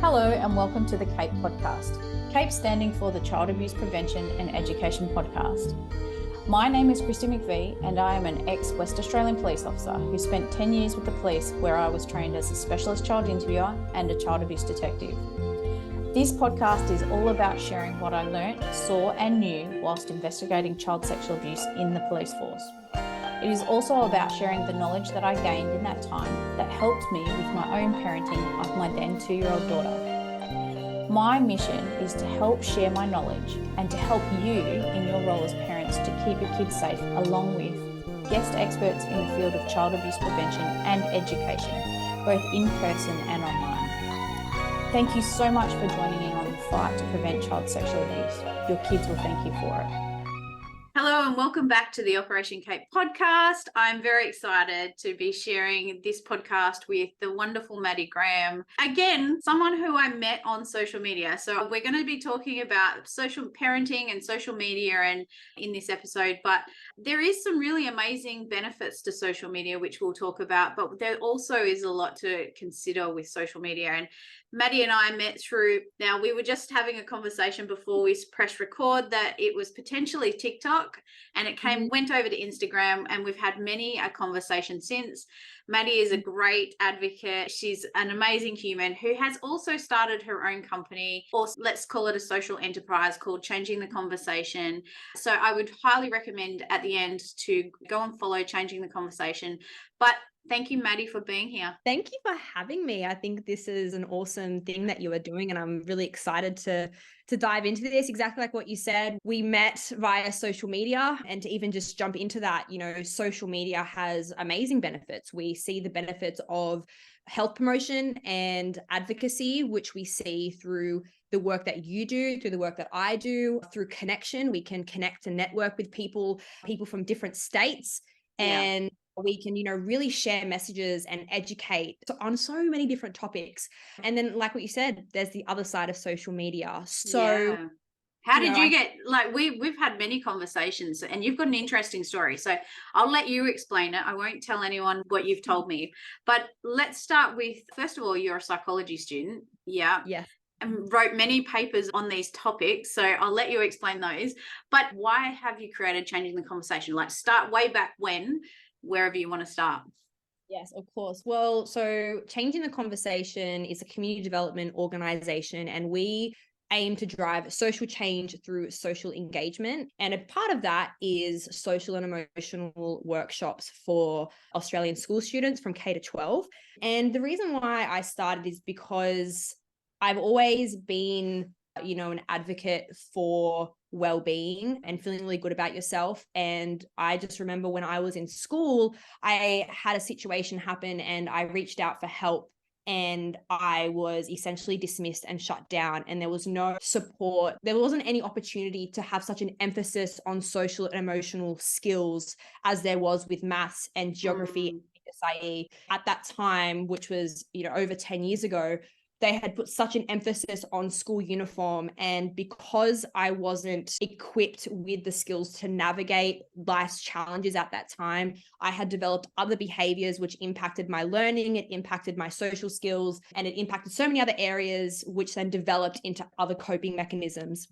Hello and welcome to the CAPE podcast. CAPE standing for the Child Abuse Prevention and Education Podcast. My name is Christy McVie and I am an ex-West Australian police officer who spent 10 years with the police, where I was trained as a specialist child interviewer and a child abuse detective. This podcast is all about sharing what I learnt, saw and knew whilst investigating child sexual abuse in the police force. It is also about sharing the knowledge that I gained in that time that helped me with my own parenting of my then 2-year-old daughter. My mission is to help share my knowledge and to help you in your role as parents to keep your kids safe, along with guest experts in the field of child abuse prevention and education, both in person and online. Thank you so much for joining in on the fight to prevent child sexual abuse. Your kids will thank you for it. Hello and welcome back to the Operation CAPE podcast. I'm very excited to be sharing this podcast with the wonderful Maddie Graham. Again, someone who I met on social media. So we're going to be talking about social parenting and social media and in this episode, but there is some really amazing benefits to social media, which we'll talk about, but there also is a lot to consider with social media. And Maddie and I met through, now we were just having a conversation before we pressed record that it was potentially TikTok, and it went over to Instagram, and we've had many a conversation since. Maddie is a great advocate. She's an amazing human who has also started her own company, or let's call it a social enterprise, called Changing the Conversation. So I would highly recommend at the end to go and follow Changing the Conversation. But thank you, Maddie, for being here. Thank you for having me. I think this is an awesome thing that you are doing, and I'm really excited to dive into this. Exactly like what you said, we met via social media, and to even just jump into that, social media has amazing benefits. We see the benefits of health promotion and advocacy, which we see through the work that you do, through the work that I do, through connection. We can connect and network with people from different states, and we can, really share messages and educate on so many different topics. And then, like what you said, there's the other side of social media. So how did you get, we've had many conversations, and you've got an interesting story. So I'll let you explain it. I won't tell anyone what you've told me. But let's start with, first of all, you're a psychology student. Yeah. And wrote many papers on these topics. So I'll let you explain those. But why have you created Changing the Conversation? Like, start way back when, wherever you want to start. Yes, of course. Well, so Changing the Conversation is a community development organization, and we aim to drive social change through social engagement. And a part of that is social and emotional workshops for Australian school students from K to 12. And the reason why I started is because I've always been, an advocate for well-being and feeling really good about yourself. And I just remember when I was in school, I had a situation happen and I reached out for help, and I was essentially dismissed and shut down, and there was no support. There wasn't any opportunity to have such an emphasis on social and emotional skills as there was with maths and geography and SIE at that time, which was, over 10 years ago. They had put such an emphasis on school uniform. And because I wasn't equipped with the skills to navigate life's challenges at that time, I had developed other behaviors which impacted my learning, it impacted my social skills, and it impacted so many other areas, which then developed into other coping mechanisms.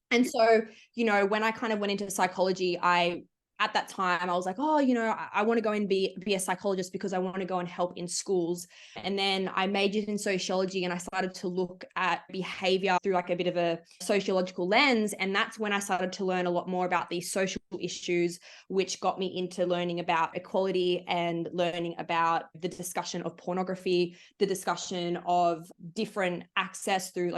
And so, when I kind of went into psychology, at that time, I was like, I want to go and be a psychologist because I want to go and help in schools. And then I majored in sociology, and I started to look at behavior through like a bit of a sociological lens. And that's when I started to learn a lot more about these social issues, which got me into learning about equality and learning about the discussion of pornography, the discussion of different access through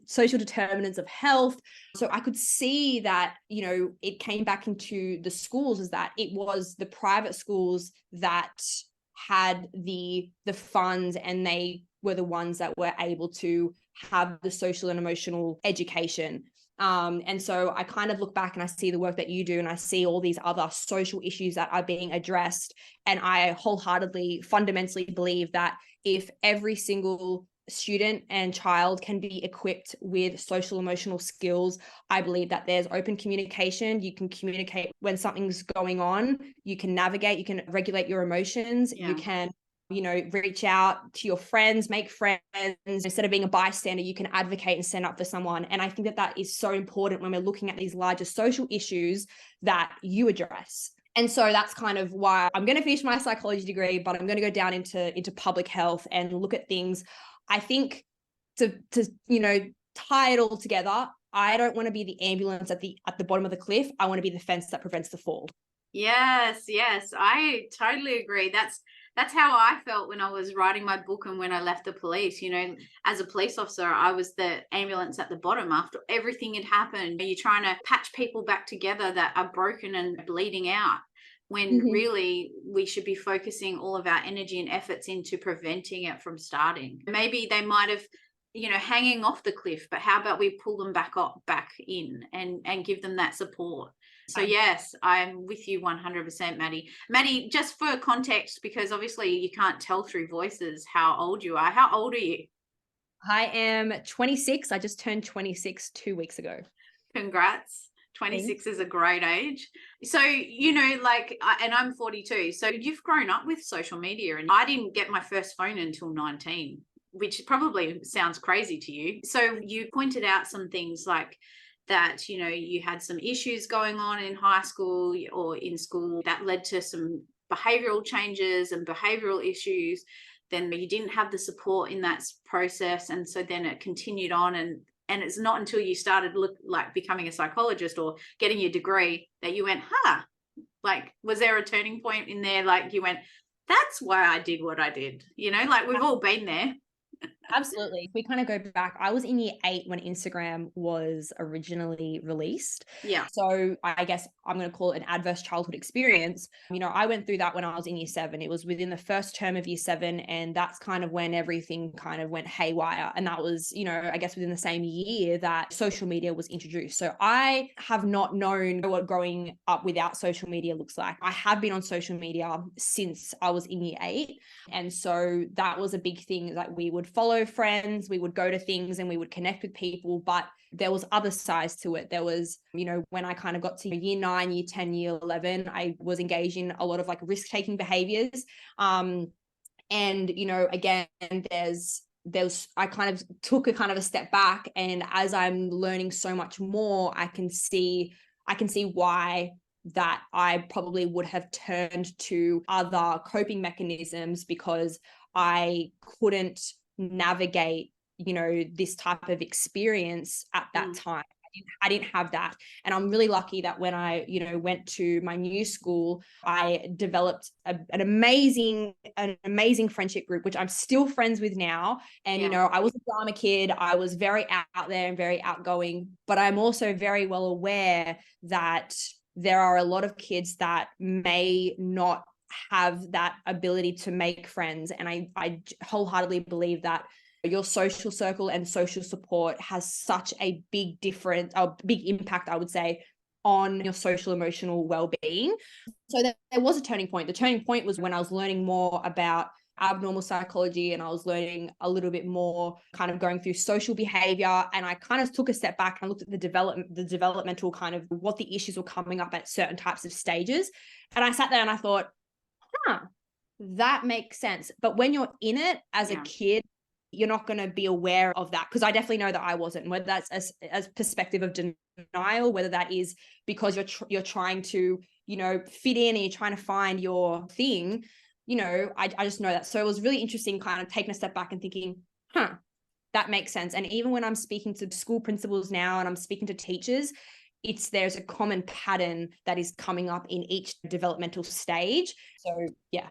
social determinants of health. So I could see that, it came back into the schools, is that it was the private schools that had the funds, and they were the ones that were able to have the social and emotional education. And so I kind of look back and I see the work that you do, and I see all these other social issues that are being addressed. And I wholeheartedly, fundamentally believe that if every single student and child can be equipped with social emotional skills, I believe that there's open communication. You can communicate when something's going on, you can navigate, you can regulate your emotions, you can reach out to your friends, make friends. Instead of being a bystander, you can advocate and stand up for someone. And I think that that is so important when we're looking at these larger social issues that you address. And so that's kind of why I'm going to finish my psychology degree, but I'm going to go down into public health and look at things. I think to tie it all together, I don't want to be the ambulance at the bottom of the cliff. I want to be the fence that prevents the fall. Yes, I totally agree. That's how I felt when I was writing my book and when I left the police. As a police officer, I was the ambulance at the bottom after everything had happened. You're trying to patch people back together that are broken and bleeding out, when really we should be focusing all of our energy and efforts into preventing it from starting. Maybe they might have hanging off the cliff, but how about we pull them back in and give them that support. So yes, I'm with you 100%, Maddie. Maddie, just for context, because obviously you can't tell through voices how old you are. How old are you? I am 26. I just turned 26 2 weeks ago. Congrats. 26 is a great age. So, and I'm 42. So you've grown up with social media, and I didn't get my first phone until 19, which probably sounds crazy to you. So you pointed out some things like that, you had some issues going on in high school or in school that led to some behavioral changes and behavioral issues. Then you didn't have the support in that process. And so then it continued on, and it's not until you started becoming a psychologist or getting your degree that you went, was there a turning point in there? Like you went, that's why I did what I did, we've all been there. Absolutely. If we kind of go back, I was in year 8 when Instagram was originally released. Yeah. So I guess I'm going to call it an adverse childhood experience. I went through that when I was in year 7. It was within the first term of year 7. And that's kind of when everything kind of went haywire. And that was, I guess within the same year that social media was introduced. So I have not known what growing up without social media looks like. I have been on social media since I was in year 8. And so that was a big thing. Like we would follow friends, we would go to things and we would connect with people, but there was other sides to it. There was, when I kind of got to year 9, year 10, year 11, I was engaged in a lot of risk-taking behaviors. And, again, I kind of took a step back, and as I'm learning so much more, I can see why that I probably would have turned to other coping mechanisms, because I couldn't navigate this type of experience at that time. I didn't have that. And I'm really lucky that when I went to my new school, I developed an amazing friendship group, which I'm still friends with now. And I was a drama kid, I was very out there and very outgoing, but I'm also very well aware that there are a lot of kids that may not have that ability to make friends. And I wholeheartedly believe that your social circle and social support has such a big impact, I would say, on your social emotional well-being. So there was a turning point. The turning point was when I was learning more about abnormal psychology, and I was learning a little bit more kind of going through social behavior, and I kind of took a step back and looked at the developmental kind of what the issues were coming up at certain types of stages. And I sat there and I thought, that makes sense. But when you're in it as a kid, you're not going to be aware of that, because I definitely know that I wasn't, whether that's as perspective of denial, whether that is because you're trying to fit in and you're trying to find your thing. I just know that. So it was really interesting kind of taking a step back and thinking, that makes sense. And even when I'm speaking to school principals now and I'm speaking to teachers, there's a common pattern that is coming up in each developmental stage. So yeah.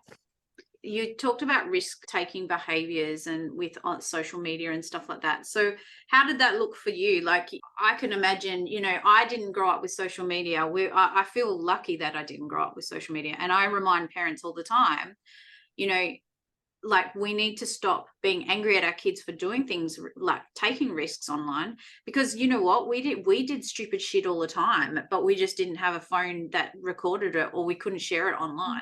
You talked about risk-taking behaviors and with social media and stuff like that. So how did that look for you? Like, I can imagine, I didn't grow up with social media. I feel lucky that I didn't grow up with social media. And I remind parents all the time, we need to stop being angry at our kids for doing things like taking risks online, because you know what, we did stupid shit all the time, but we just didn't have a phone that recorded it, or we couldn't share it online.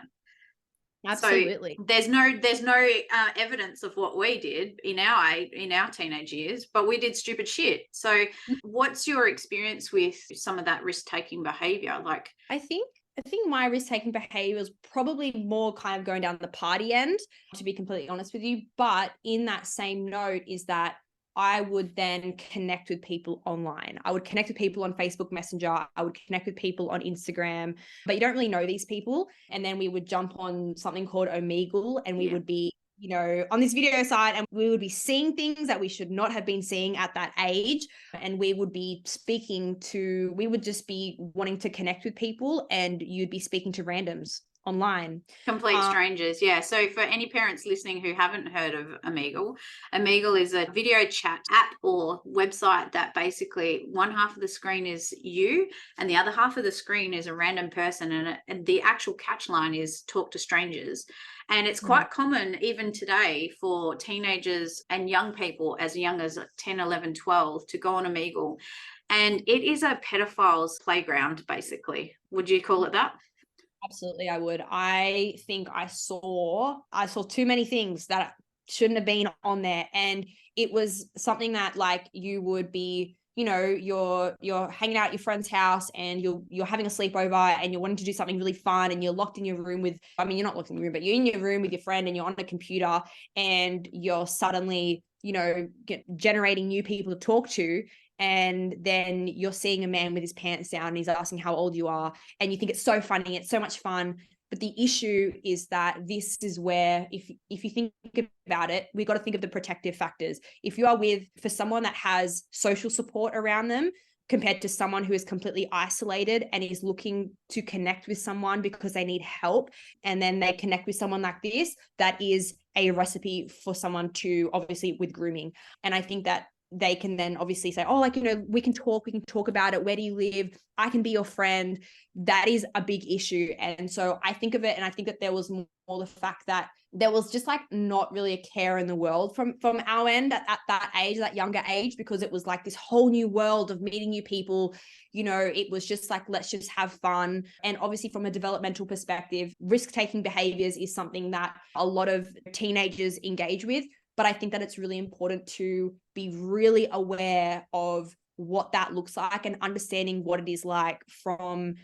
Absolutely. So there's no evidence of what we did in our teenage years, but we did stupid shit. So what's your experience with some of that risk-taking behavior? I think I think my risk-taking behavior was probably more kind of going down the party end, to be completely honest with you. But in that same note is that I would then connect with people online. I would connect with people on Facebook Messenger. I would connect with people on Instagram, but you don't really know these people. And then we would jump on something called Omegle, and we would be, on this video site, and we would be seeing things that we should not have been seeing at that age. And we would just be wanting to connect with people, and you'd be speaking to randoms online. Complete strangers, yeah. So for any parents listening who haven't heard of Omegle, Omegle is a video chat app or website that basically one half of the screen is you and the other half of the screen is a random person, and the actual catch line is talk to strangers. And it's quite common even today for teenagers and young people as young as 10, 11, 12 to go on Omegle. And it is a pedophile's playground, basically. Would you call it that? Absolutely, I would. I think I saw too many things that shouldn't have been on there. And it was something that, like, you would be, you're hanging out at your friend's house and you're having a sleepover and you're wanting to do something really fun, and you're locked in your room you're not locked in your room, but you're in your room with your friend and you're on a computer, and you're suddenly, generating new people to talk to. And then you're seeing a man with his pants down and he's asking how old you are. And you think it's so funny. It's so much fun. But the issue is that this is where, if you think about it, we got to think of the protective factors. If you are for someone that has social support around them, compared to someone who is completely isolated and is looking to connect with someone because they need help, and then they connect with someone like this, that is a recipe for someone to, obviously, with grooming. And I think that they can then obviously say, oh, we can talk about it. Where do you live? I can be your friend. That is a big issue. And so I think of it, and I think that there was more the fact that there was just not really a care in the world from our end at that age, that younger age, because it was like this whole new world of meeting new people. It was just like, let's just have fun. And obviously from a developmental perspective, risk-taking behaviors is something that a lot of teenagers engage with. But I think that it's really important to be really aware of what that looks like and understanding what it is like from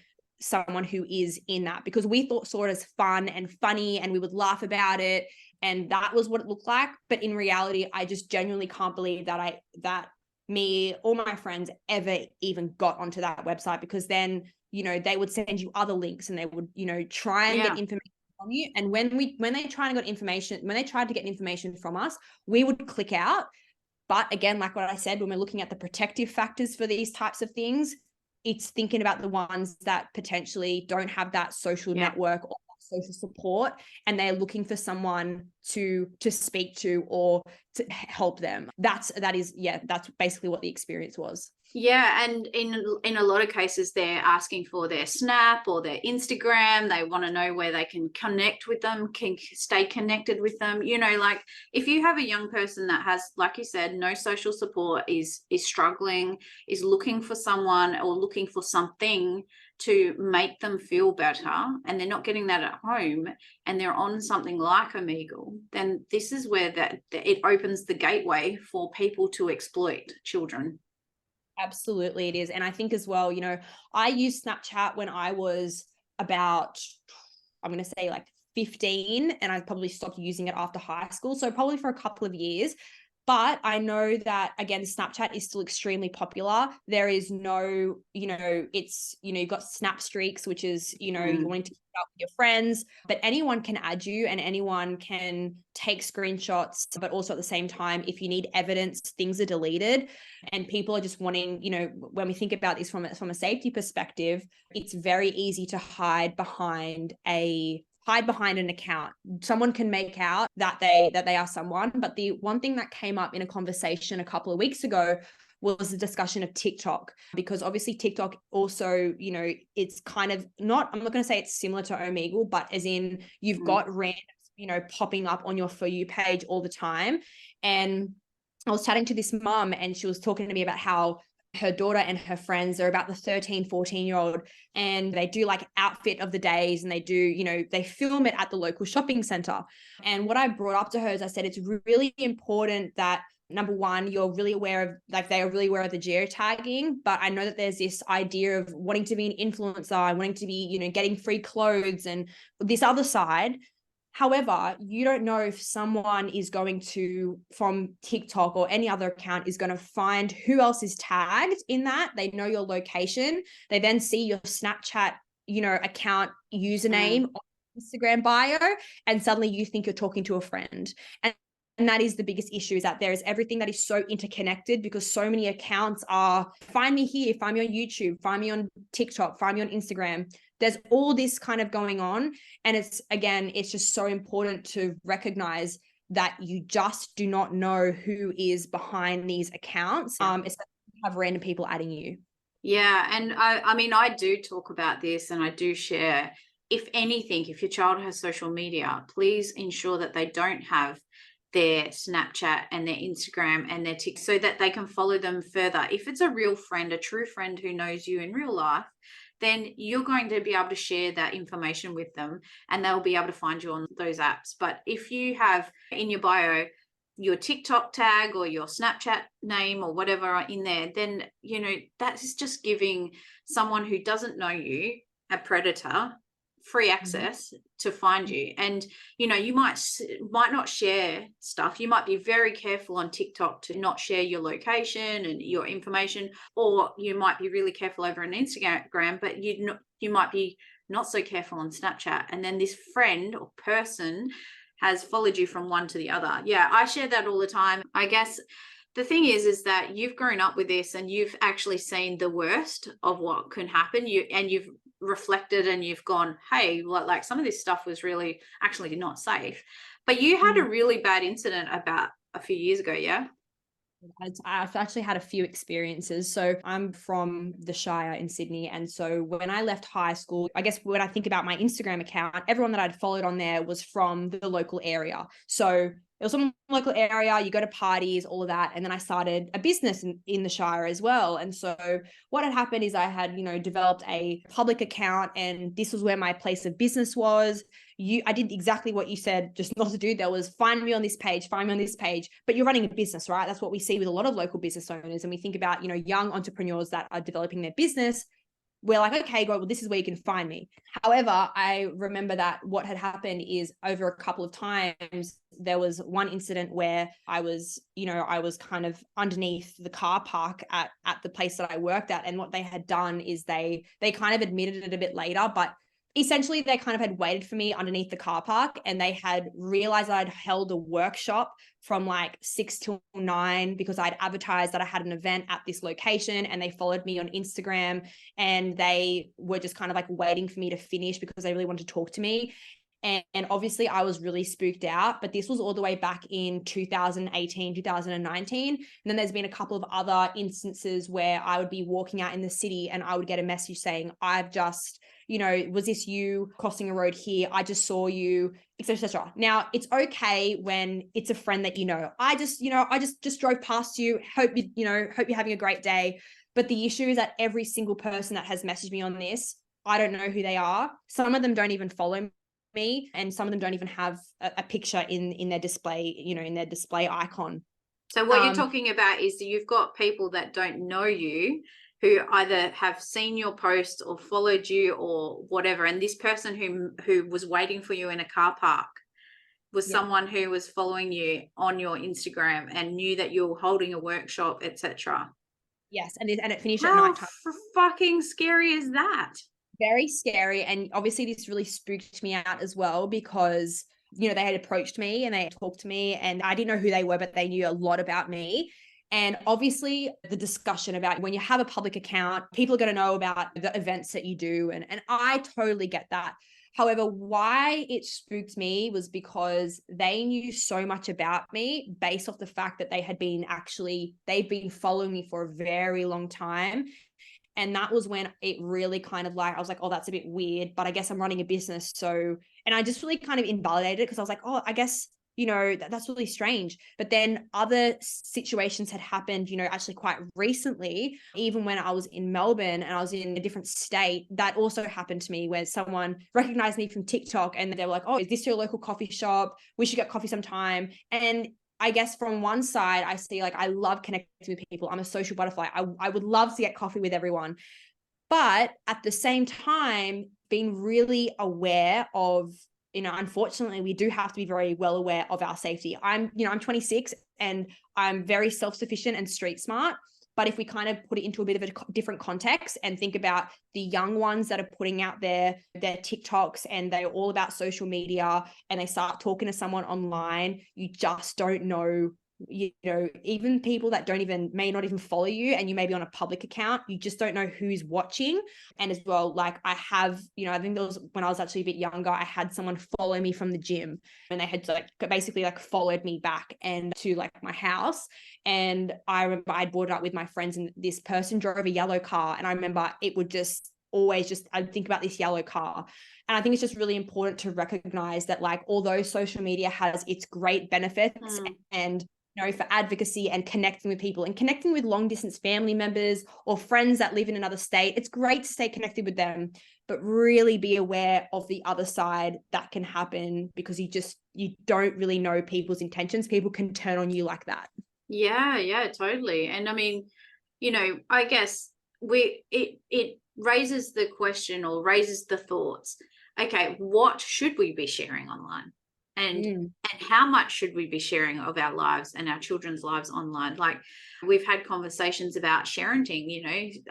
someone who is in that, because we saw it as fun and funny and we would laugh about it, and that was what it looked like. But in reality, I just genuinely can't believe that me or my friends ever even got onto that website, because then, they would send you other links and they would, try and get information from you. And when they tried to get information from us, we would click out. But again, like what I said, when we're looking at the protective factors for these types of things, it's thinking about the ones that potentially don't have that social network or social support, and they're looking for someone to speak to or to help them. That's basically what the experience was. Yeah, and in a lot of cases, they're asking for their Snap or their Instagram. They want to know where they can connect with them, can stay connected with them. Like if you have a young person that has, like you said, no social support, is struggling, is looking for someone or looking for something to make them feel better, and they're not getting that at home, and they're on something like Omegle, then this is where that it opens the gateway for people to exploit children. Absolutely, it is. And I think as well, I used Snapchat when I was about, I'm going to say 15, and I probably stopped using it after high school. So probably for a couple of years. But I know that, again, Snapchat is still extremely popular. There is no, you've got Snap Streaks, which is, you're wanting to keep up with your friends, but anyone can add you and anyone can take screenshots. But also at the same time, if you need evidence, things are deleted, and people are just wanting, when we think about this from a safety perspective, it's very easy to hide behind an account. Someone can make out that they are someone. But the one thing that came up in a conversation a couple of weeks ago was the discussion of TikTok, because obviously TikTok also, it's kind of not, I'm not going to say it's similar to Omegle, but as in you've got random, popping up on your For You page all the time. And I was chatting to this mum, and she was talking to me about how her daughter and her friends are about the 13, 14-year-old, and they do outfit of the days, and they do, they film it at the local shopping center. And what I brought up to her is I said, it's really important that number one, you're really aware of, like, they are really aware of the geotagging, but I know that there's this idea of wanting to be an influencer and wanting to be, you know, getting free clothes and this other side. However, you don't know if someone is going to, from TikTok or any other account, is going to find who else is tagged in that. They know your location. They then see your Snapchat, you know, account username on Instagram bio, and suddenly you think you're talking to a friend. And that is the biggest issue, is that there is everything that is so interconnected, because so many accounts are, find me here, find me on YouTube, find me on TikTok, find me on Instagram. There's all this kind of going on. And it's, again, it's just so important to recognize that you just do not know who is behind these accounts, especially if you have random people adding you. Yeah. And I mean, I do talk about this and I do share, if anything, if your child has social media, please ensure that they don't have their Snapchat and their Instagram and their TikTok, so that they can follow them further. If it's a real friend, a true friend who knows you in real life, then you're going to be able to share that information with them and they'll be able to find you on those apps. But if you have in your bio your TikTok tag or your Snapchat name or whatever in there, then, you know, that's just giving someone who doesn't know you, a predator, free access to find you. And, you know, you might not share stuff. You might be very careful on TikTok to not share your location and your information, or you might be really careful over on Instagram, but you might be not so careful on Snapchat. And then this friend or person has followed you from one to the other. Yeah, I share that all the time. I guess the thing is that you've grown up with this and you've actually seen the worst of what can happen. You've reflected and you've gone, hey, like some of this stuff was really actually not safe. But you had a really bad incident about a few years ago, yeah? I've actually had a few experiences. So I'm from the Shire in Sydney. And so when I left high school, I guess when I think about my Instagram account, everyone that I'd followed on there was from the local area. So it was some local area, you go to parties, all of that. And then I started a business in the Shire as well. And so what had happened is I had, you know, developed a public account, and this was where my place of business was. I did exactly what you said just not to do. There was, find me on this page, find me on this page, but you're running a business, right? That's what we see with a lot of local business owners. And we think about, you know, young entrepreneurs that are developing their business. We're like, okay, well, this is where you can find me. However, I remember that what had happened is, over a couple of times, there was one incident where I was kind of underneath the car park at the place that I worked at. And what they had done is they kind of admitted it a bit later, but essentially they kind of had waited for me underneath the car park, and they had realized that I'd held a workshop from like 6 till 9 because I'd advertised that I had an event at this location, and they followed me on Instagram, and they were just kind of like waiting for me to finish because they really wanted to talk to me. And obviously I was really spooked out, but this was all the way back in 2018, 2019. And then there's been a couple of other instances where I would be walking out in the city and I would get a message saying, I've just, you know, was this you crossing a road here? I just saw you, etc., etc. Now, it's okay when it's a friend that, you know, I just drove past you. Hope you're having a great day. But the issue is that every single person that has messaged me on this, I don't know who they are. Some of them don't even follow me, and some of them don't even have a picture in their display, you know, in their display icon. So what you're talking about is that you've got people that don't know you, who either have seen your post or followed you or whatever, and this person who was waiting for you in a car park was someone who was following you on your Instagram and knew that you were holding a workshop, etc. Yes, and it finished at How night time. fucking scary is that? Very scary. And obviously this really spooked me out as well, because, you know, they had approached me and they had talked to me, and I didn't know who they were, but they knew a lot about me. And obviously the discussion about when you have a public account, people are going to know about the events that you do. And I totally get that. However, why it spooked me was because they knew so much about me based off the fact that they've been following me for a very long time. And that was when it really kind of like, I was like, oh, that's a bit weird, but I guess I'm running a business. So, and I just really kind of invalidated it, because I was like, oh, I guess, you know, that's really strange. But then other situations had happened, you know, actually quite recently, even when I was in Melbourne and I was in a different state, that also happened to me, where someone recognized me from TikTok and they were like, oh, is this your local coffee shop? We should get coffee sometime. And I guess from one side, I see like, I love connecting with people. I'm a social butterfly. I would love to get coffee with everyone. But at the same time, being really aware of, unfortunately, we do have to be very well aware of our safety. I'm 26 and I'm very self-sufficient and street smart. But if we kind of put it into a bit of a different context and think about the young ones that are putting out their TikToks and they're all about social media and they start talking to someone online, you just don't know, even people that may not even follow you and you may be on a public account, you just don't know who's watching. And as well, like I have, I think there was, when I was actually a bit younger, I had someone follow me from the gym and they had like basically like followed me back and to like my house. And I remember I brought it up with my friends and this person drove a yellow car. And I remember it would just always I'd think about this yellow car. And I think it's just really important to recognize that, like, although social media has its great benefits and for advocacy and connecting with people and connecting with long distance family members or friends that live in another state, it's great to stay connected with them, but really be aware of the other side that can happen, because you don't really know people's intentions. People can turn on you like that. Yeah, totally. And I mean, I guess it raises the question or raises the thoughts. Okay, what should we be sharing online? And how much should we be sharing of our lives and our children's lives online? Like, we've had conversations about parenting,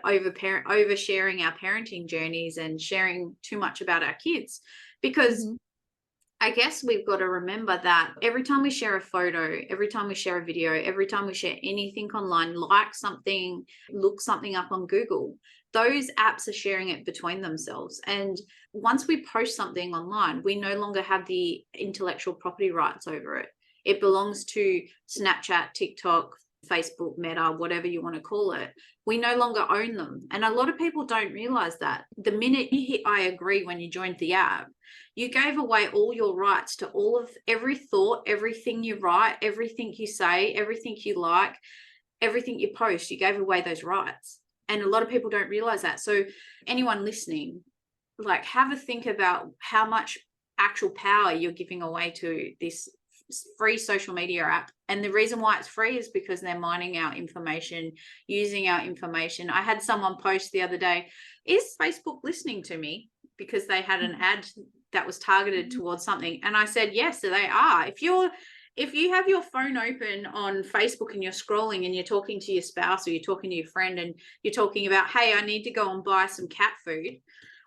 oversharing our parenting journeys and sharing too much about our kids, because I guess we've got to remember that every time we share a photo, every time we share a video, every time we share anything online, like something, look something up on Google, those apps are sharing it between themselves. And once we post something online, we no longer have the intellectual property rights over it. It belongs to Snapchat, TikTok, Facebook, Meta, whatever you want to call it. We no longer own them. And a lot of people don't realize that. The minute you hit I agree when you joined the app, you gave away all your rights to every thought, everything you write, everything you say, everything you like, everything you post. You gave away those rights. And a lot of people don't realize that. So anyone listening, like, have a think about how much actual power you're giving away to this free social media app. And the reason why it's free is because they're mining our information, using our information. I had someone post the other day, is Facebook listening to me? Because they had an ad that was targeted towards something. And I said, yes, so they are. If you have your phone open on Facebook and you're scrolling and you're talking to your spouse or you're talking to your friend and you're talking about, hey, I need to go and buy some cat food,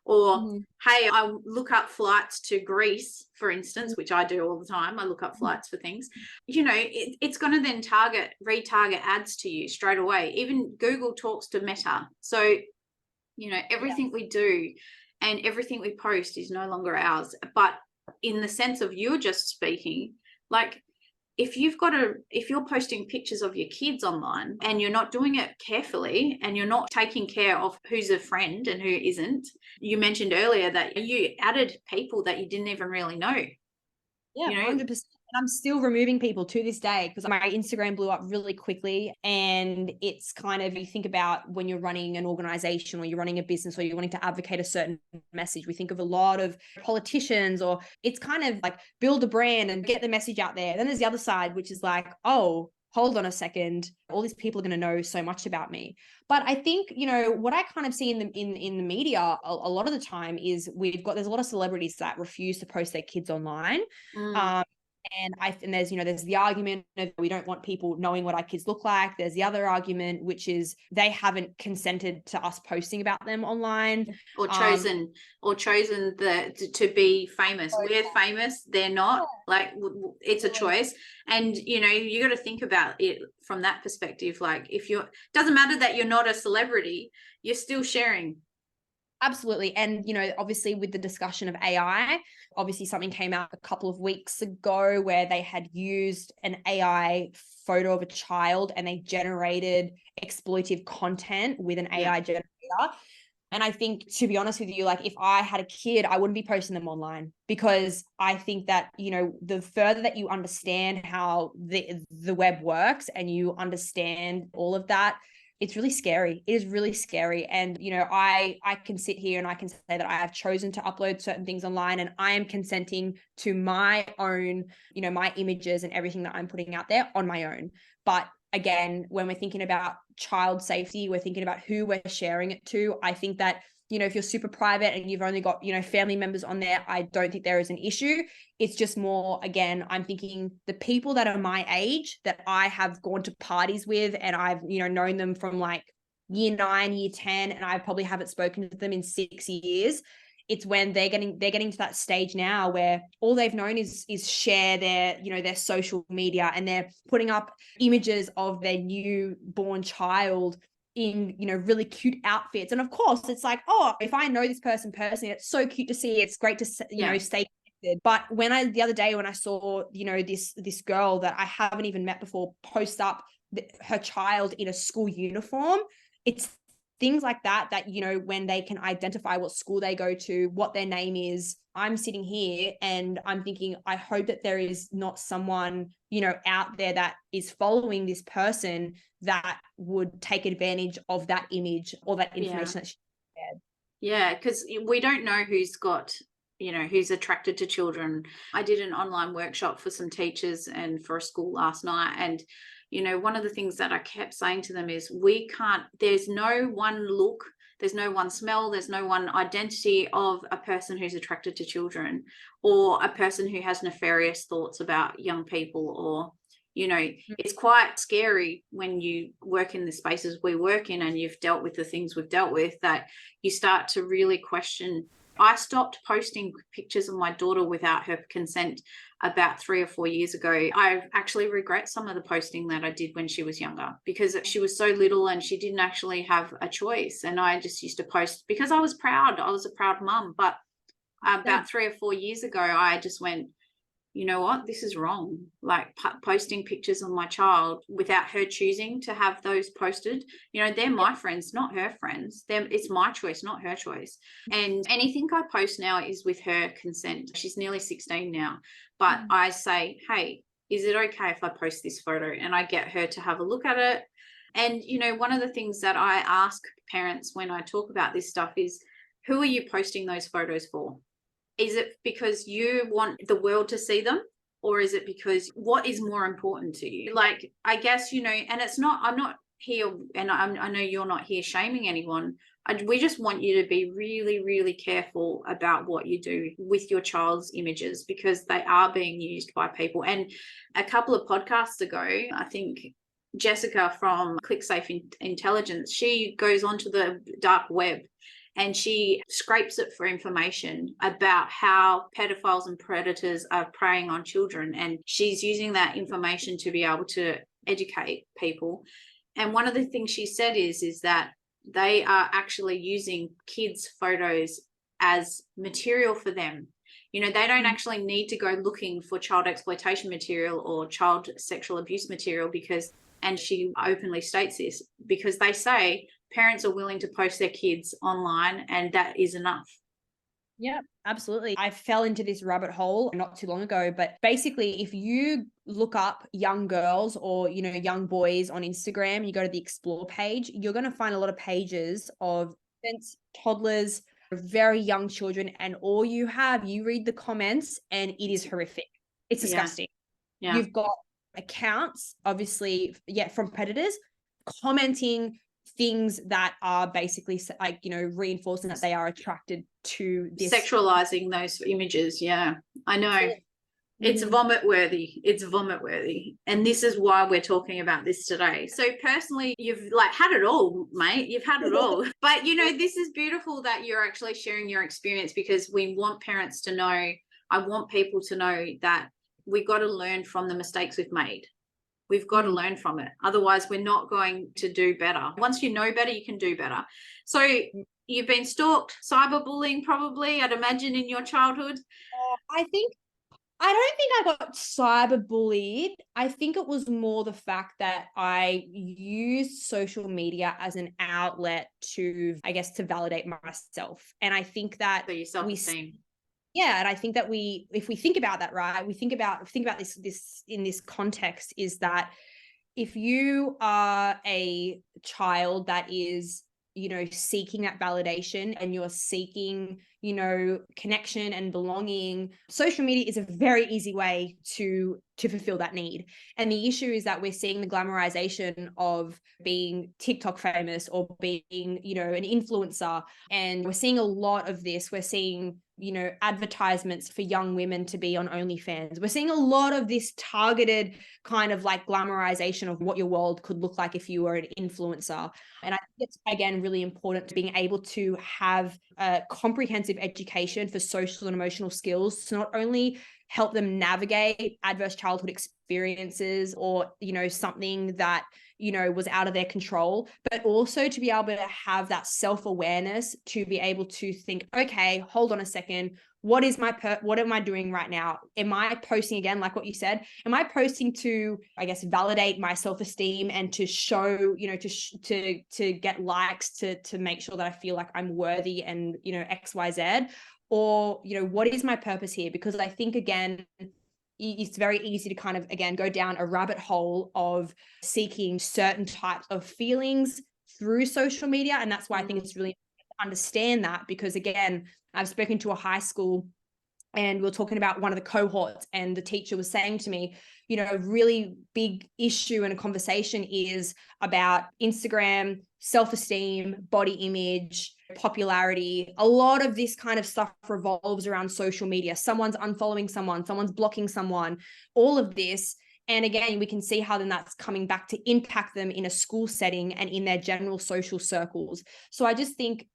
or hey, I look up flights to Greece, for instance, which I do all the time. I look up flights for things. It's going to then retarget ads to you straight away. Even Google talks to Meta. So, everything we do and everything we post is no longer ours. But in the sense of you're just speaking, like, if you're posting pictures of your kids online and you're not doing it carefully and you're not taking care of who's a friend and who isn't, you mentioned earlier that you added people that you didn't even really know. Yeah, 100%. And I'm still removing people to this day because my Instagram blew up really quickly. And it's kind of, you think about when you're running an organization or you're running a business or you're wanting to advocate a certain message, we think of a lot of politicians, or it's kind of like build a brand and get the message out there. Then there's the other side, which is like, oh, hold on a second, all these people are going to know so much about me. But I think, what I kind of see in the media a lot of the time is there's a lot of celebrities that refuse to post their kids online. And there's the argument of we don't want people knowing what our kids look like. There's the other argument, which is they haven't consented to us posting about them online, or chosen to be famous. We're famous, they're not. Like, it's a choice. And you got to think about it from that perspective. Like, doesn't matter that you're not a celebrity, you're still sharing. Absolutely. And, obviously with the discussion of AI, obviously something came out a couple of weeks ago where they had used an AI photo of a child and they generated exploitive content with an AI generator. And I think, to be honest with you, like, if I had a kid, I wouldn't be posting them online, because I think that, the further that you understand how the web works and you understand all of that, it's really scary. It is really scary. And, you know, I can sit here and I can say that I have chosen to upload certain things online, and I am consenting to my own, you know, my images and everything that I'm putting out there on my own. But again, when we're thinking about child safety, we're thinking about who we're sharing it to. I think that, you know, if you're super private and you've only got, you know, family members on there, I don't think there is an issue. It's just more, again, I'm thinking the people that are my age that I have gone to parties with, and I've, you know, known them from like year 9, year 10, and I probably haven't spoken to them in 6 years. It's when they're getting to that stage now where all they've known is share their, you know, their social media, and they're putting up images of their newborn child in, you know, really cute outfits. And of course it's like, oh, if I know this person personally, it's so cute to see, it's great to, you know, stay connected. But when the other day when I saw, you know, this girl that I haven't even met before post up her child in a school uniform, it's things like that, you know, when they can identify what school they go to, what their name is. I'm sitting here and I'm thinking, I hope that there is not someone, you know, out there that is following this person that would take advantage of that image or that information that she shared. Yeah, because we don't know who's got, you know, who's attracted to children. I did an online workshop for some teachers and for a school last night, and you know, one of the things that I kept saying to them is there's no one look, there's no one smell, there's no one identity of a person who's attracted to children, or a person who has nefarious thoughts about young people, or, you know, it's quite scary when you work in the spaces we work in and you've dealt with the things we've dealt with, that you start to really question. I stopped posting pictures of my daughter without her consent about 3 or 4 years ago. I actually regret some of the posting that I did when she was younger, because she was so little and she didn't actually have a choice. And I just used to post because I was proud. I was a proud mum. But about 3 or 4 years ago, I just went, you know what, this is wrong. Like posting pictures of my child without her choosing to have those posted, you know, they're my friends, not her friends. It's my choice, not her choice. And anything I post now is with her consent. She's nearly 16 now, but I say, hey, is it okay if I post this photo? And I get her to have a look at it. And, you know, one of the things that I ask parents when I talk about this stuff is, who are you posting those photos for? Is it because you want the world to see them? Or is it because what is more important to you? Like, I guess, you know, and it's not, I'm not here, and I know you're not here shaming anyone. We just want you to be really, really careful about what you do with your child's images, because they are being used by people. And a couple of podcasts ago, I think Jessica from ClickSafe Intelligence, she goes onto the dark web and she scrapes it for information about how pedophiles and predators are preying on children. And she's using that information to be able to educate people. And one of the things she said is that they are actually using kids' photos as material for them. You know, they don't actually need to go looking for child exploitation material or child sexual abuse material, because, and she openly states this, because they say parents are willing to post their kids online and that is enough. Yeah, absolutely. I fell into this rabbit hole not too long ago, but basically if you look up young girls or, you know, young boys on Instagram, you go to the explore page, you're going to find a lot of pages of infants, toddlers, very young children, and all you read the comments and it is horrific. It's disgusting. Yeah. You've got accounts, obviously, from predators commenting things that are basically like, you know, reinforcing that they are attracted to this, sexualizing those images. Yeah, I know. It's vomit worthy. It's vomit worthy. And this is why we're talking about this today. So personally, you've like had it all, mate. You've had it all. But, you know, this is beautiful that you're actually sharing your experience, because we want parents to know, I want people to know that we got to learn from the mistakes we've made. We've got to learn from it. Otherwise, we're not going to do better. Once you know better, you can do better. So you've been stalked, cyberbullying probably, I'd imagine, in your childhood. I don't think I got cyberbullied. I think it was more the fact that I used social media as an outlet to, I guess, to validate myself. And I think that for your self-esteem. Yeah, and I think that if we think about that, right, we think about this in this context, is that if you are a child that is, seeking that validation, and you're seeking, connection and belonging, social media is a very easy way to fulfill that need. And the issue is that we're seeing the glamorization of being TikTok famous or being, an influencer. And we're seeing a lot of this. We're seeing, advertisements for young women to be on OnlyFans. We're seeing a lot of this targeted kind of like glamorization of what your world could look like if you were an influencer. And I think it's, again, really important to being able to have a comprehensive education for social and emotional skills to not only help them navigate adverse childhood experiences or, something that, was out of their control, but also to be able to have that self-awareness to be able to think, okay, hold on a second. What am I doing right now? Am I posting, again, like what you said, am I posting to, I guess, validate my self-esteem and to show, to get likes, to make sure that I feel like I'm worthy and, X, Y, Z? Or, what is my purpose here? Because I think, again, it's very easy to kind of, again, go down a rabbit hole of seeking certain types of feelings through social media. And that's why I think it's really important to understand that, because, again, I've spoken to a high school and we are talking about one of the cohorts, and the teacher was saying to me, a really big issue in a conversation is about Instagram, self-esteem, body image, popularity. A lot of this kind of stuff revolves around social media. Someone's unfollowing someone, someone's blocking someone, all of this. And again, we can see how then that's coming back to impact them in a school setting and in their general social circles. So I just think,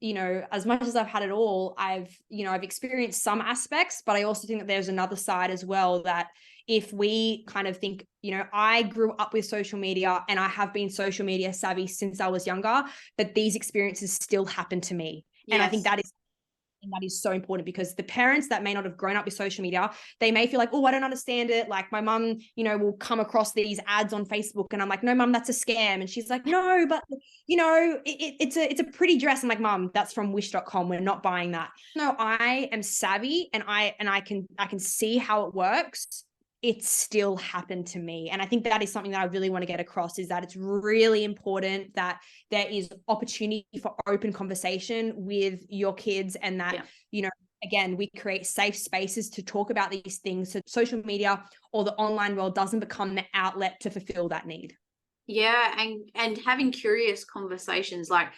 as much as I've had it all, I've experienced some aspects, but I also think that there's another side as well, that if we kind of think, I grew up with social media and I have been social media savvy since I was younger, but these experiences still happen to me. Yes. And I think that is so important, because the parents that may not have grown up with social media, they may feel like, oh, I don't understand it. Like my mum, will come across these ads on Facebook and I'm like, no, mum, that's a scam. And she's like, no, but it's a pretty dress. I'm like, mum, that's from wish.com. We're not buying that. No, I am savvy and I can see how it works. It still happened to me. And I think that is something that I really want to get across, is that it's really important that there is opportunity for open conversation with your kids, and that, again, we create safe spaces to talk about these things, so social media or the online world doesn't become the outlet to fulfill that need. Yeah. And having curious conversations, like,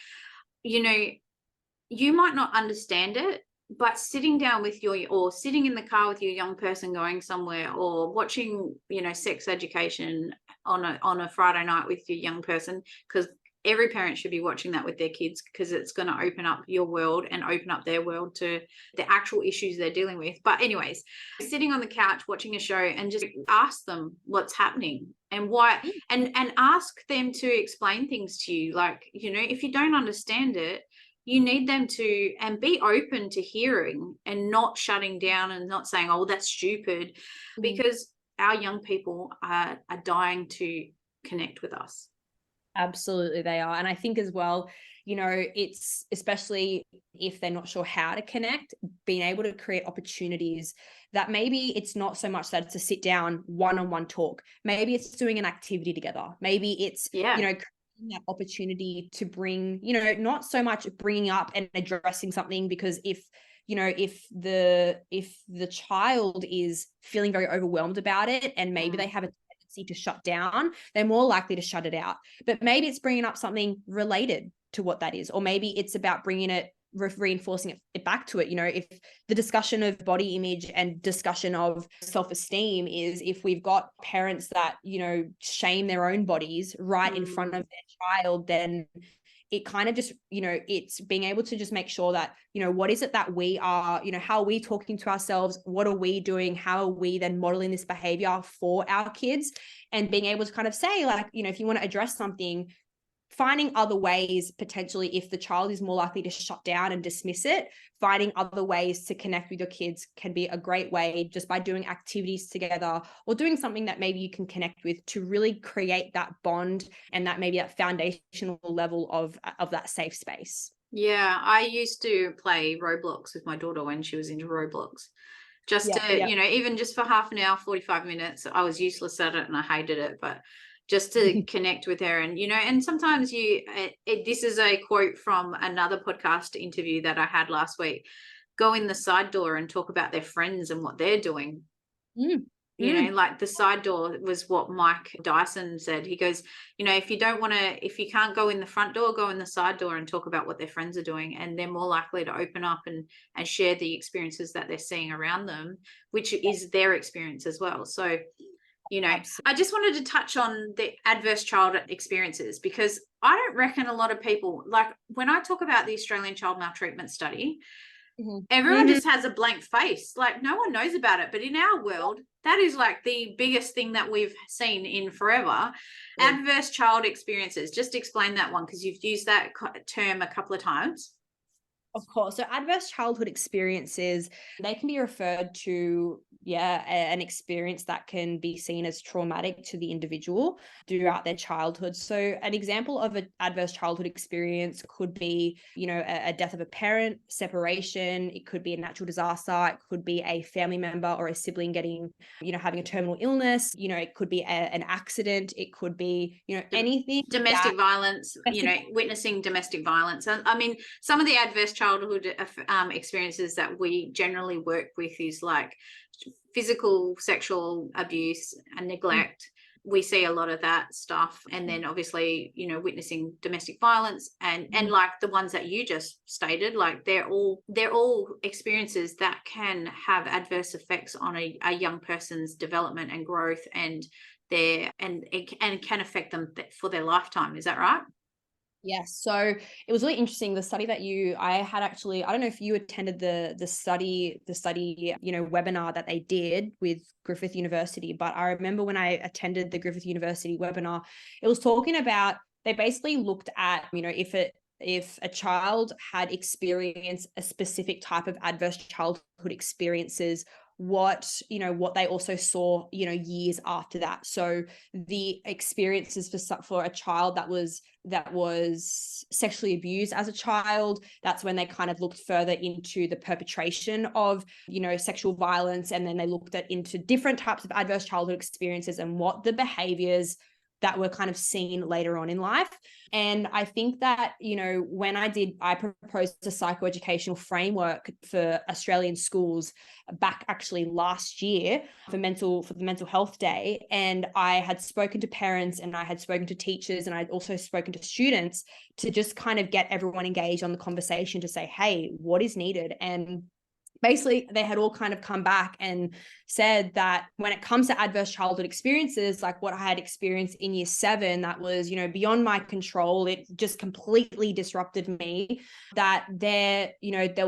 you might not understand it, but sitting down with or sitting in the car with your young person going somewhere, or watching, sex education on a Friday night with your young person, because every parent should be watching that with their kids, because it's going to open up your world and open up their world to the actual issues they're dealing with. But anyways, sitting on the couch watching a show and just ask them what's happening and why, and ask them to explain things to you. Like, if you don't understand it, you need them to, and be open to hearing and not shutting down and not saying, oh, that's stupid, because our young people are dying to connect with us. Absolutely, they are. And I think as well, it's, especially if they're not sure how to connect, being able to create opportunities that maybe it's not so much that it's a sit down one-on-one talk. Maybe it's doing an activity together. Maybe it's, that opportunity to bring, not so much bringing up and addressing something, because if the child is feeling very overwhelmed about it, and maybe they have a tendency to shut down, they're more likely to shut it out. But maybe it's bringing up something related to what that is, or maybe it's about bringing it, reinforcing it back to it. If the discussion of body image and discussion of self-esteem is, if we've got parents that, shame their own bodies right in front of their child, then it kind of just, it's being able to just make sure that, what is it that we are, how are we talking to ourselves? What are we doing? How are we then modeling this behavior for our kids? And being able to kind of say, like, if you want to address something, finding other ways, potentially, if the child is more likely to shut down and dismiss it, finding other ways to connect with your kids can be a great way, just by doing activities together or doing something that maybe you can connect with, to really create that bond and that maybe that foundational level of that safe space. Yeah, I used to play Roblox with my daughter when she was into Roblox. Just to, even just for half an hour, 45 minutes. I was useless at it and I hated it, but just to connect with her. And, and sometimes this is a quote from another podcast interview that I had last week: go in the side door and talk about their friends and what they're doing. Like the side door was what Mike Dyson said. He goes, if you can't go in the front door, go in the side door and talk about what their friends are doing, and they're more likely to open up and share the experiences that they're seeing around them, which is their experience as well. So I just wanted to touch on the adverse child experiences, because I don't reckon a lot of people, like when I talk about the Australian Child Maltreatment Study, everyone just has a blank face, like no one knows about it. But in our world, that is like the biggest thing that we've seen in forever. Adverse child experiences, just explain that one, because you've used that term a couple of times. Of course. So adverse childhood experiences, they can be referred to, an experience that can be seen as traumatic to the individual throughout their childhood. So an example of an adverse childhood experience could be, a death of a parent, separation. It could be a natural disaster. It could be a family member or a sibling getting, having a terminal illness. It could be an accident. It could be, anything. Domestic violence, witnessing domestic violence. I mean, some of the adverse childhood experiences that we generally work with is like physical, sexual abuse and neglect. We see a lot of that stuff. And then obviously, witnessing domestic violence and like the ones that you just stated, like they're all experiences that can have adverse effects on a young person's development and growth, and it can affect them for their lifetime. Is that right? Yes. So it was really interesting. The study that I don't know if you attended the study, webinar that they did with Griffith University, but I remember when I attended the Griffith University webinar, it was talking about, they basically looked at, if a child had experienced a specific type of adverse childhood experiences, what they also saw, years after that. So the experiences for a child that was sexually abused as a child, that's when they kind of looked further into the perpetration of, sexual violence. And then they looked into different types of adverse childhood experiences and what the behaviors that were kind of seen later on in life. And I think that, when I proposed a psychoeducational framework for Australian schools back actually last year for the mental health day. And I had spoken to parents and I had spoken to teachers and I'd also spoken to students to just kind of get everyone engaged on the conversation to say, hey, what is needed? And basically, they had all kind of come back and said that when it comes to adverse childhood experiences, like what I had experienced in year 7, that was, beyond my control, it just completely disrupted me, that there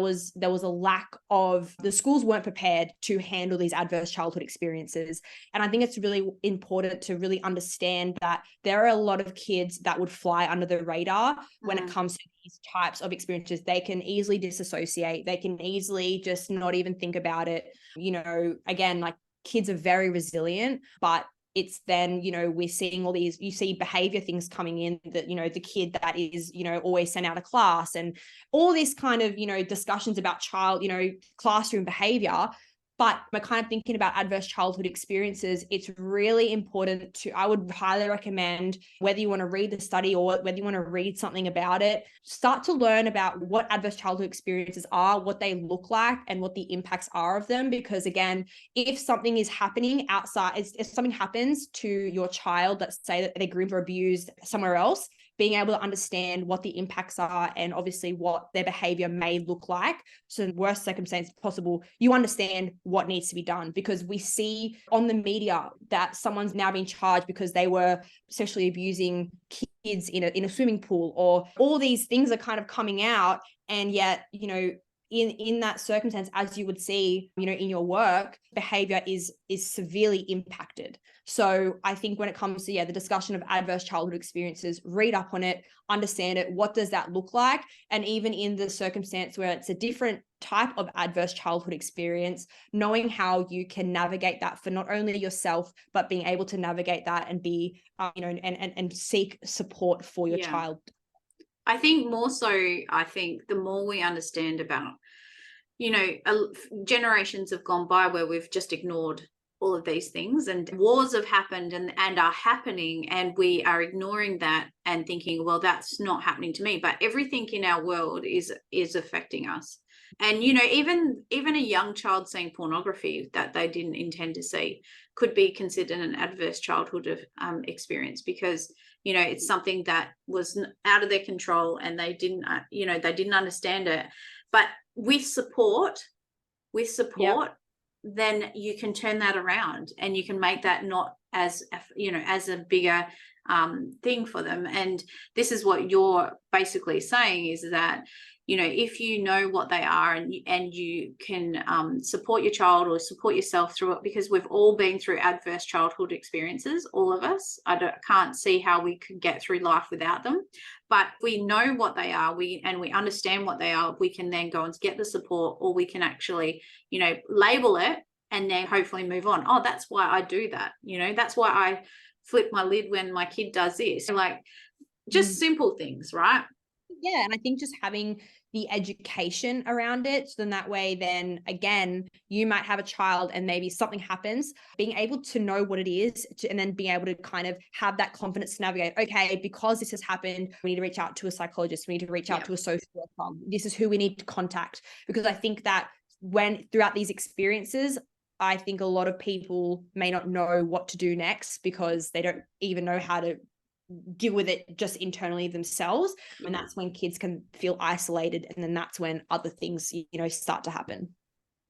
was a lack of, the schools weren't prepared to handle these adverse childhood experiences. And I think it's really important to really understand that there are a lot of kids that would fly under the radar when it comes to these types of experiences. They can easily disassociate. They can easily just not even think about it. Again, like kids are very resilient, but it's then, we're seeing all these, you see behavior things coming in that, the kid that is, always sent out of class and all this kind of, discussions about child, classroom behavior. But we're kind of thinking about adverse childhood experiences. It's really important I would highly recommend, whether you want to read the study or whether you want to read something about it, start to learn about what adverse childhood experiences are, what they look like, and what the impacts are of them. Because again, if something is happening outside, if something happens to your child, let's say that they're groomed or abused somewhere else, being able to understand what the impacts are and obviously what their behavior may look like. So in the worst circumstance possible, you understand what needs to be done, because we see on the media that someone's now been charged because they were sexually abusing kids in a swimming pool, or all these things are kind of coming out. And yet, in that circumstance, as you would see, in your work, behavior is severely impacted. So I think when it comes to, the discussion of adverse childhood experiences, read up on it, understand it. What does that look like? And even in the circumstance where it's a different type of adverse childhood experience, knowing how you can navigate that for not only yourself, but being able to navigate that and be, and seek support for your child. I think more so, the more we understand about, generations have gone by where we've just ignored all of these things, and wars have happened and are happening, and we are ignoring that and thinking, well, that's not happening to me. But everything in our world is affecting us. And even a young child seeing pornography that they didn't intend to see could be considered an adverse childhood experience, because it's something that was out of their control, and they didn't understand it. But with support, yep, then you can turn that around, and you can make that not as as a bigger thing for them. And this is what you're basically saying, is that if you know what they are, and you can support your child or support yourself through it, because we've all been through adverse childhood experiences, all of us. Can't see how we could get through life without them. But if we know what they are, we understand what they are, we can then go and get the support, or we can actually label it and then hopefully move on. Oh, that's why I do that. That's why I flip my lid when my kid does this. Like, just simple things, right? Yeah. And I think just having the education around it, so then that way, then again, you might have a child and maybe something happens, being able to know what it is, and then being able to kind of have that confidence to navigate, okay, because this has happened, we need to reach out to a psychologist, we need to reach out to a social worker, this is who we need to contact. Because I think that throughout these experiences, I think a lot of people may not know what to do next, because they don't even know how to deal with it just internally themselves. And that's when kids can feel isolated, and then that's when other things start to happen.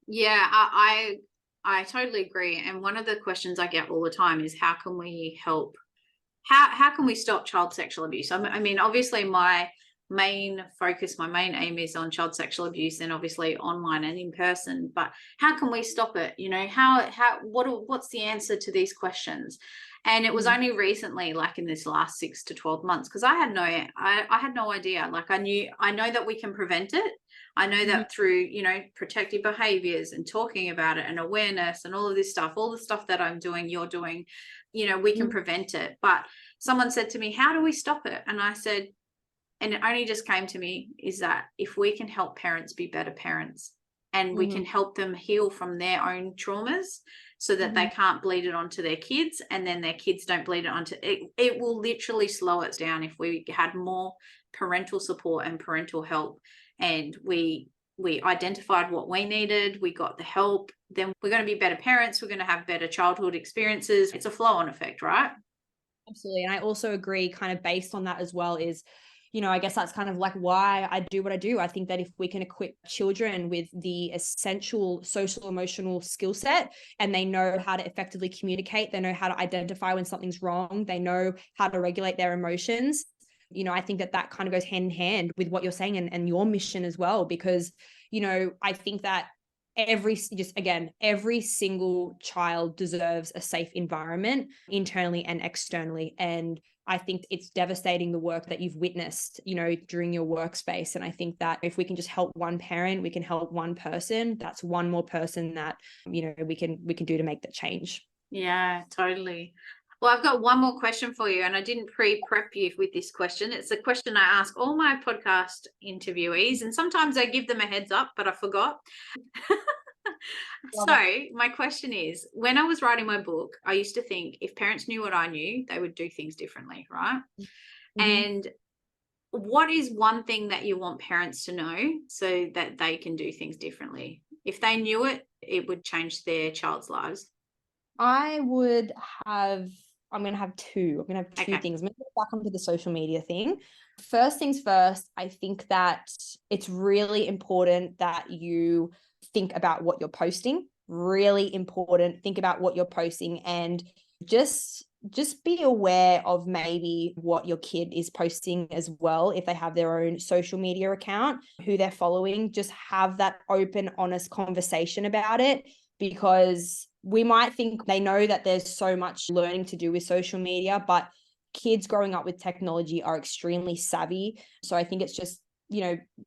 Yeah, I totally agree. And one of the questions I get all the time is, how can we help, how can we stop child sexual abuse? I mean, obviously my main focus, my main aim is on child sexual abuse, and obviously online and in person. But how can we stop it? What's the answer to these questions? And it was only recently, like in this last 6 to 12 months, because I had no idea. Like, I know that we can prevent it. I know that through, protective behaviors and talking about it and awareness and all of this stuff, all the stuff that I'm doing, you're doing, we can prevent it. But someone said to me, how do we stop it? And I said, and it only just came to me, is that if we can help parents be better parents, and we can help them heal from their own traumas, so that they can't bleed it onto their kids, and then their kids don't bleed it onto it will literally slow us down if we had more parental support and parental help, and we identified what we needed, we got the help, then we're going to be better parents, we're going to have better childhood experiences. It's a flow-on effect, right? Absolutely. And I also agree, kind of based on that as well, is I guess that's kind of like why I do what I do. I think that if we can equip children with the essential social emotional skill set, and they know how to effectively communicate, they know how to identify when something's wrong, they know how to regulate their emotions, I think that kind of goes hand in hand with what you're saying and your mission as well. Because, I think that every single child deserves a safe environment, internally and externally. And I think it's devastating, the work that you've witnessed, during your workspace. And I think that if we can just help one parent, we can help one person, that's one more person that, we can do to make that change. Yeah, totally. Well, I've got one more question for you, and I didn't pre-prep you with this question. It's a question I ask all my podcast interviewees, and sometimes I give them a heads up, but I forgot. So my question is, when I was writing my book, I used to think if parents knew what I knew, they would do things differently, right? And what is one thing that you want parents to know so that they can do things differently? If they knew it, it would change their child's lives. I'm going to have two things. I'm going to go back onto the social media thing. First things first, I think that it's really important that you think about what you're posting. Really important. Think about what you're posting, and just be aware of maybe what your kid is posting as well. If they have their own social media account, who they're following, just have that open, honest conversation about it, because we might think they know that there's so much learning to do with social media, but kids growing up with technology are extremely savvy. So I think it's just,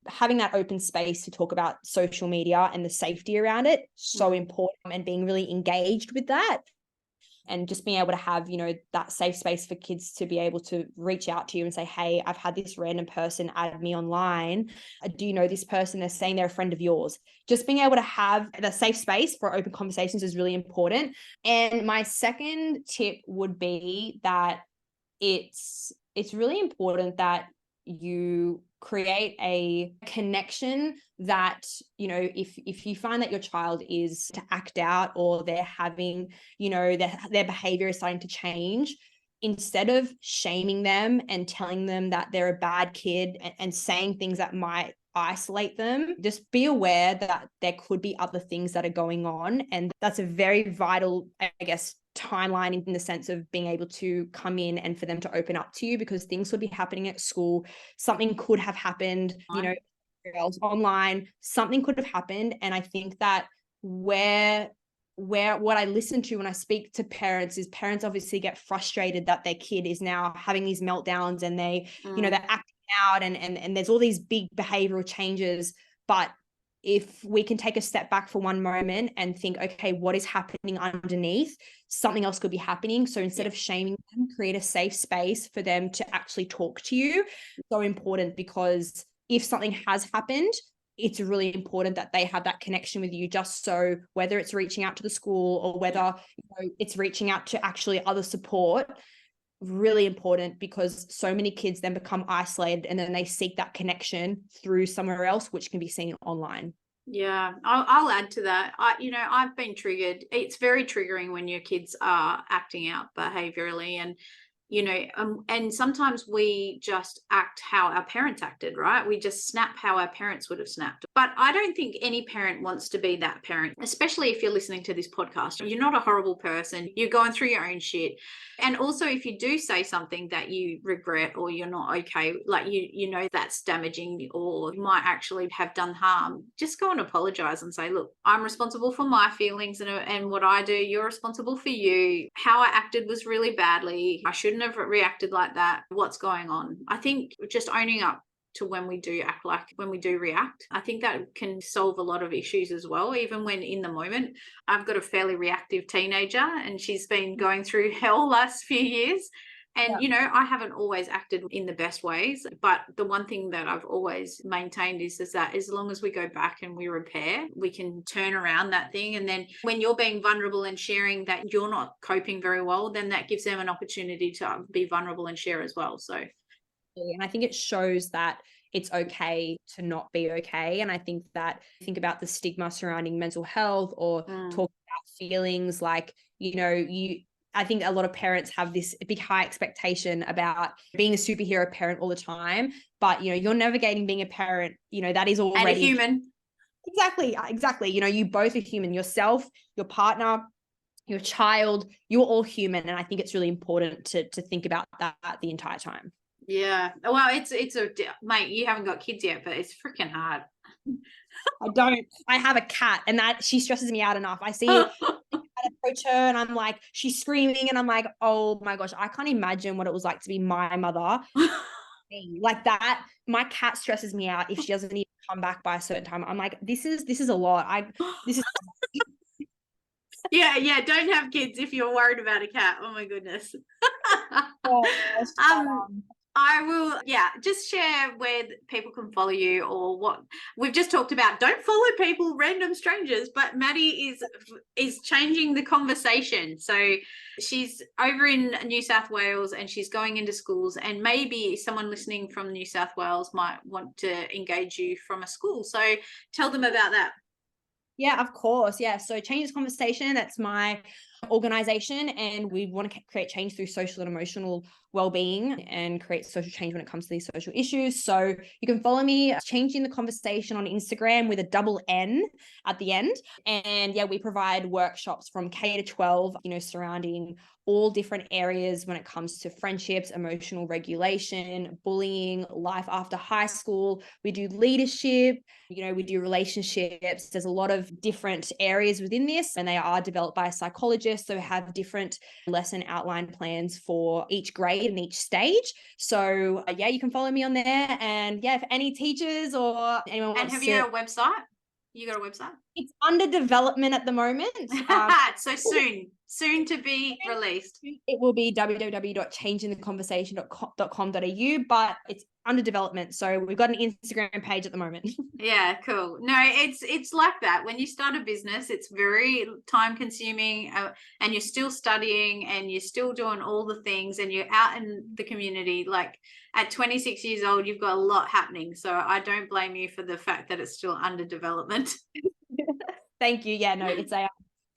having that open space to talk about social media and the safety around it, so important, and being really engaged with that. and just being able to have, that safe space for kids to be able to reach out to you and say, hey, I've had this random person add me online. Do you know this person? They're saying they're a friend of yours. Just being able to have the safe space for open conversations is really important. And my second tip would be that it's really important that you create a connection that, if you find that your child is to act out, or they're having, their behavior is starting to change, instead of shaming them and telling them that they're a bad kid and saying things that might isolate them, just be aware that there could be other things that are going on. And that's a very vital, I guess, timeline in the sense of being able to come in and for them to open up to you, because things could be happening at school. Something could have happened, else online, something could have happened. And I think that where what I listen to when I speak to parents is parents obviously get frustrated that their kid is now having these meltdowns and they, they're acting out and there's all these big behavioral changes. But if we can take a step back for one moment and think, okay, what is happening underneath? Something else could be happening. So instead of shaming them, create a safe space for them to actually talk to you. So important, because if something has happened, it's really important that they have that connection with you, just so whether it's reaching out to the school or whether it's reaching out to actually other support, really important, because so many kids then become isolated and then they seek that connection through somewhere else, which can be seen online. Yeah, I'll add to that. I've been triggered. It's very triggering when your kids are acting out behaviorally, and and sometimes we just act how our parents acted, right? We just snap how our parents would have snapped. But I don't think any parent wants to be that parent, especially if you're listening to this podcast. You're not a horrible person. You're going through your own shit. And also, if you do say something that you regret or you're not okay, like that's damaging or you might actually have done harm, just go and apologize and say, look, I'm responsible for my feelings and what I do. You're responsible for you. How I acted was really badly. I shouldn't have reacted like that. What's going on? I think just owning up to when we do react, I think that can solve a lot of issues as well, even when in the moment. I've got a fairly reactive teenager and she's been going through hell last few years, and I haven't always acted in the best ways, but the one thing that I've always maintained is that as long as we go back and we repair, we can turn around that thing. And then when you're being vulnerable and sharing that you're not coping very well, then that gives them an opportunity to be vulnerable and share as well. So and I think it shows that it's okay to not be okay. And I think about the stigma surrounding mental health or talking about feelings, like, I think a lot of parents have this big high expectation about being a superhero parent all the time, but you're navigating being a parent, that is already and a human. Exactly. You both are human, yourself, your partner, your child, you're all human. And I think it's really important to think about that the entire time. Yeah. Well, it's mate, you haven't got kids yet, but it's freaking hard. I don't. I have a cat, and that she stresses me out enough. I see I approach her and I'm like, she's screaming and I'm like, oh my gosh, I can't imagine what it was like to be my mother. Like that, my cat stresses me out if she doesn't even come back by a certain time. I'm like, this is a lot. Yeah, don't have kids if you're worried about a cat. Oh my goodness. I will, just share where people can follow you, or what we've just talked about. Don't follow people, random strangers, but Maddie is changing the conversation. So she's over in New South Wales and she's going into schools, and maybe someone listening from New South Wales might want to engage you from a school. So tell them about that. Yeah, of course. Yeah. So Change This Conversation, that's my organization, and we want to create change through social and emotional well-being and create social change when it comes to these social issues. So you can follow me, Changing the Conversation, on Instagram with a double N at the end. And we provide workshops from K to 12, surrounding all different areas when it comes to friendships, emotional regulation, bullying, life after high school. We do leadership, we do relationships. There's a lot of different areas within this, and they are developed by a psychologist. So we have different lesson outline plans for each grade and each stage. So you can follow me on there. And if any teachers or anyone wants have you got a website? You got a website? It's under development at the moment. So soon. soon to be released. It will be www.changingtheconversation.com.au, but it's under development. So we've got an Instagram page at the moment. Yeah, cool. No, it's like that. When you start a business, it's very time consuming, and you're still studying and you're still doing all the things, and you're out in the community. Like at 26 years old, you've got a lot happening. So I don't blame you for the fact that it's still under development. Thank you. Yeah, no, it's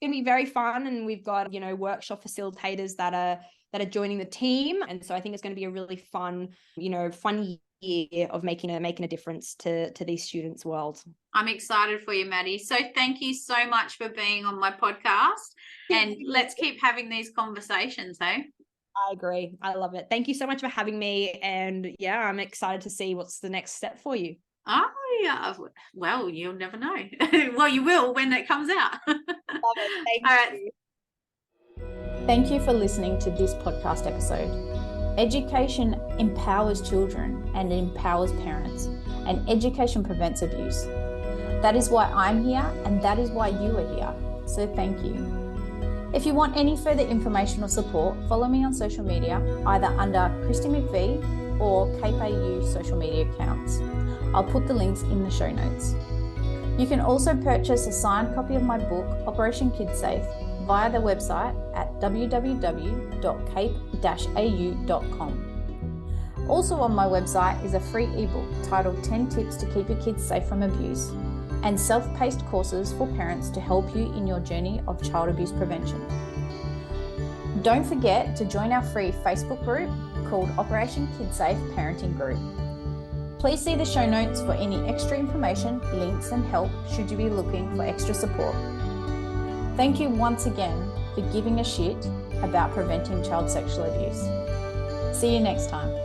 going to be very fun, and we've got, workshop facilitators that are joining the team, and so I think it's going to be a really fun year of making a difference to these students' world. I'm excited for you, Maddie. So thank you so much for being on my podcast, and let's keep having these conversations, hey? I agree. I love it. Thank you so much for having me, and yeah, I'm excited to see what's the next step for you. Oh, yeah. Well, you'll never know. Well, you will when it comes out. Love it. Thank you. Thank you for listening to this podcast episode. Education empowers children and it empowers parents, and education prevents abuse. That is why I'm here, and that is why you are here. So thank you. If you want any further information or support, follow me on social media, either under Christy McVie or Cape AU social media accounts. I'll put the links in the show notes. You can also purchase a signed copy of my book, Operation Kid Safe, via the website at www.cape-au.com. Also on my website is a free ebook titled 10 Tips to Keep Your Kids Safe from Abuse, and self-paced courses for parents to help you in your journey of child abuse prevention. Don't forget to join our free Facebook group called Operation Kid Safe Parenting Group. Please see the show notes for any extra information, links and help should you be looking for extra support. Thank you once again for giving a shit about preventing child sexual abuse. See you next time.